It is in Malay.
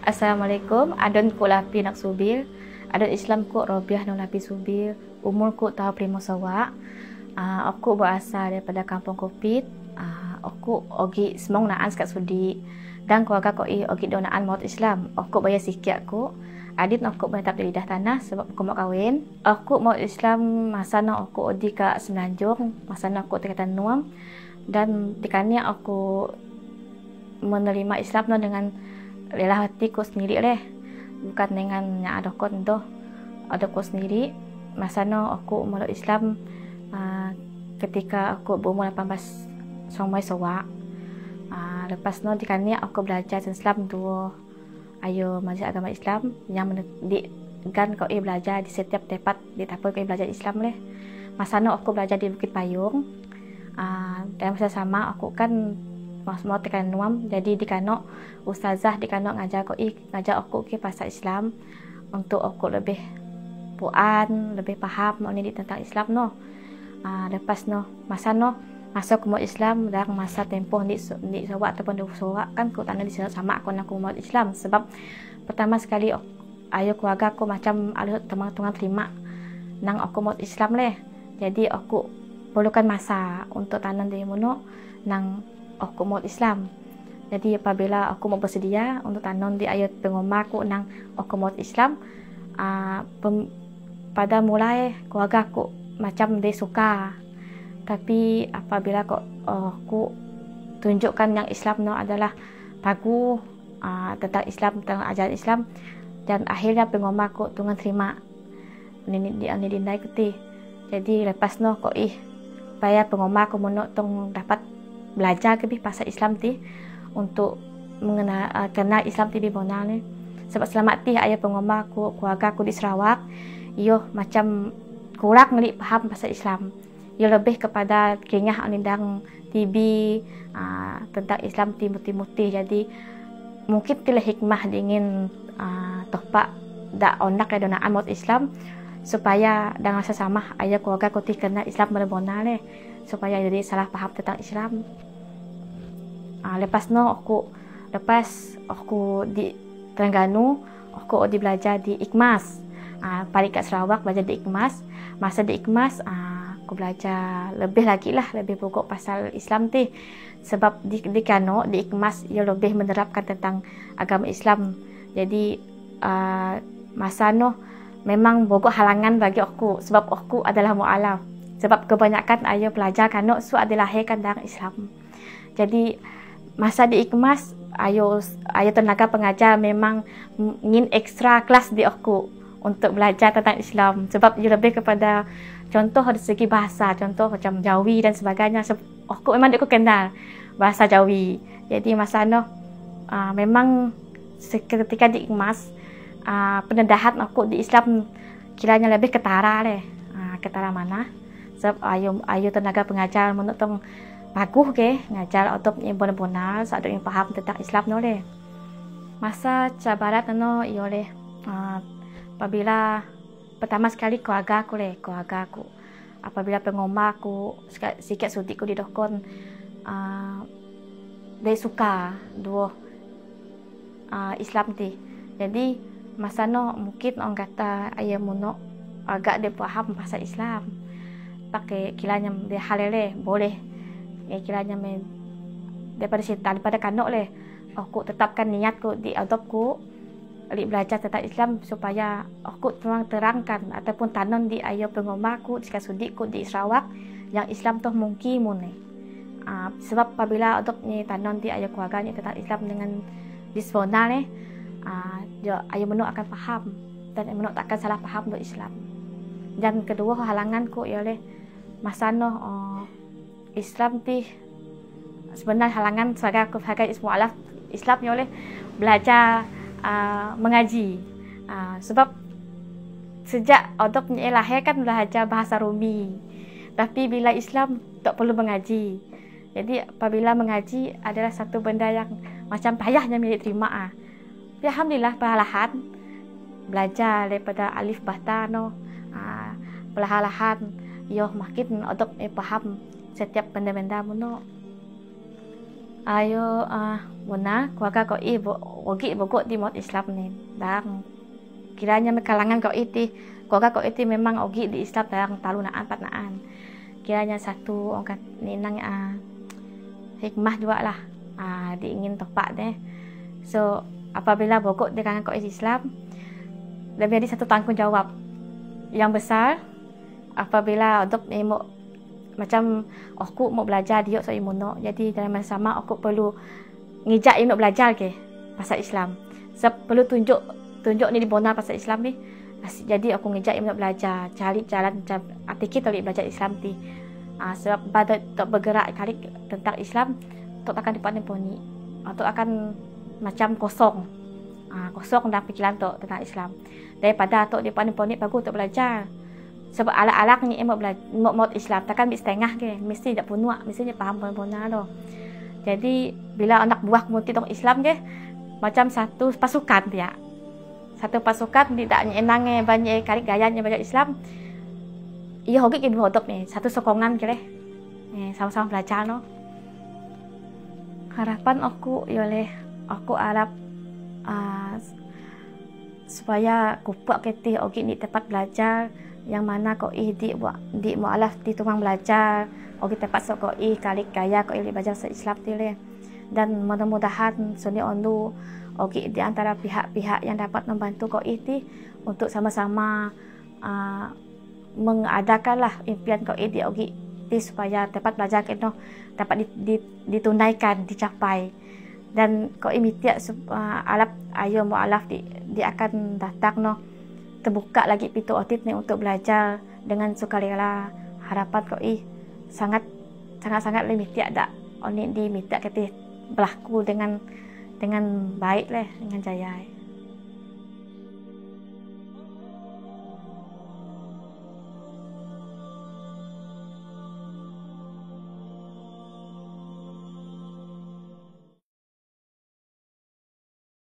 Assalamualaikum, adon ku lapi nak subil. Adon Islam ku Robiah nak lapi subil. Umur ku tahu primo sawa. Aku berasal daripada Kampung Kopit. Aku ogi semong naan sekat sudi. Dan keluarga ko ogi donaan maut Islam. Aku bayar sikit aku. Adit aku menetap di lidah tanah sebab aku mau kahwin. Aku maut Islam masa nak aku odi ke Semenanjung. Masa nak aku tingkatan nuam. Dan dikani aku menerima Islam no dengan lelah hatiku sendiri bukan dengan yang ada kon tu ada ku sendiri. Masa no aku meluk Islam ketika aku berumur 18 somai sawa. Lepas no dikani aku belajar Islam tu ayo majlis agama Islam yang kan kau belajar di setiap tempat di tapoi kau belajar Islam Masa no aku belajar di Bukit Payung. Dan masa sama aku kan mau tekan nuam, jadi di kano ustazah di kano ngajar aku pasal Islam untuk aku lebih puan, lebih paham ni tentang Islam no. Lepas no masa no masuk ke mau Islam dan masa tempoh di Sarawak ataupun di Sarawak kan aku tak ada di sama aku nak mau Islam sebab pertama sekali ayo keluarga aku macam ada teman-teman terima nang aku mau Islam jadi aku perlukan masa untuk tanam di mono nang aku mau Islam. Jadi apabila aku mau bersedia untuk tanam di ayat pengomar aku nang aku mau Islam, pada mulai keluarga aku macam dia suka. Tapi apabila aku tunjukkan yang Islam no adalah bagus tentang Islam, tentang ajaran Islam, dan akhirnya pengomar aku dengan terima ini dindai kuti. Jadi lepas no bayar pengomar aku menotong dapat belajar lebih pasal Islam untuk kenal Islam di mana ni. Sebab selamat ayah pengomar aku, keluarga aku di Sarawak, macam kurang ngelik paham pasal Islam. Lebih kepada kenyah anindang TV tentang Islam timur-timur. Jadi mungkin tilah hikmah dingin topak dak onak donaan maut Islam supaya dengan sesama ayah keluarga aku kenal Islam benar-benar supaya jadi salah paham tentang Islam. Lepas aku di Terengganu, aku di belajar di Ikmas. Balik kat Sarawak belajar di Ikmas. Masa di Ikmas, aku belajar lebih lagi lebih pokok pasal Islam sebab di Kano di Ikmas ia lebih menerapkan tentang agama Islam. Jadi masa memang bogok halangan bagi aku sebab aku adalah mualaf. Sebab kebanyakan ayo pelajar Kano adalah lahirkan dari Islam. Jadi masa di Ikmas ayo tenaga pengajar memang ingin ekstra kelas di aku untuk belajar tentang Islam sebab ia lebih kepada contoh dari segi bahasa, contoh macam Jawi dan sebagainya. Aku memang aku kenal bahasa Jawi. Jadi masa memang ketika di Ikmas pendedahan aku di Islam kiranya lebih ketara ketara mana sebab ayo tenaga pengajar menurut bagus ngajar untuk yang benar-benar saat yang paham tentang Islam masa cabaran apabila pertama sekali keluarga aku apabila pengomar aku sikit sudiku di dokon dia suka dua Islam jadi masa mungkin orang kata ayah muno agak dia paham pasal Islam pakai kilanya dia halele boleh kiranya daripada kanok aku tetapkan niatku di adopku belajar tentang Islam supaya aku terangkan ataupun tanam di ayo pengomarku di sudikku di Sarawak yang Islam mungkin sebab apabila adop ni tanam di ayo keluarganya tentang Islam dengan disponal ayo menuk akan paham dan menuk takkan salah paham untuk Islam. Dan kedua halanganku ialah masa Islam sebenarnya halangan sebagai mualaf Islam oleh belajar mengaji sebab sejak adop lahir kan belajar bahasa Rumi tapi bila Islam tak perlu mengaji. Jadi apabila mengaji adalah satu benda yang macam payahnya milik terima alhamdulillah perlahan belajar daripada alif bata perlahan makin adop paham setiap benda-benda Ayo Bona keluarga kau ogi bogok di mod Islam nih. Dan kiranya kalangan kau itu keluarga kau itu memang ogi di Islam dan talu naan pat naan. Kiranya satu orang ninang hikmah juga lah diingin tepat deh. So apabila bogok di kalangan kau Islam, lebih ada satu tanggung jawab yang besar. Apabila untuk mau macam aku mau belajar dia so imuno, jadi dalam masa sama aku perlu ngijak nak belajar ke pasal Islam. Perlu tunjuk ni di Bona pasal Islam ni. Jadi aku ngijak nak belajar, cari jalan macam artikel tadi belajar Islam ti. Sebab pada untuk bergerak kali tentang Islam, tu akan dipakai poni. Tu akan macam kosong. Kosong dah pikiran tu tentang Islam. Daripada tu dipakai poni bagus untuk belajar. Sebab alak-alak ni mau Islam takkan bisa setengah ke, mesti tak penuh, mesti paham benar tu. Jadi bila anak buah kemudian tong Islam ke, macam satu pasukan dia. Satu pasukan tidak enang banyak kali gayanya belajar Islam. Ia hoki ke dua ni, satu sokongan ke sama-sama belajar no. Harapan aku oleh aku harap supaya kupak ketih ogi ni tempat belajar yang mana kau di mualaf di tumang belajar ogi tempat sok kau kali gaya kau belajar se-Islam tile. Dan mudah-mudahan suni ondu ogi di antara pihak-pihak yang dapat membantu kau itu untuk sama-sama mengadakanlah impian kau di ogi supaya tempat belajar kita dapat ditunaikan, dicapai. Dan kau imitia alap ayo mualaf di akan datang no terbuka lagi pintu otit ni untuk belajar dengan sukarela. Harapan kau sangat limit tak oni di minta ketih berlaku dengan baik lah, dengan jaya.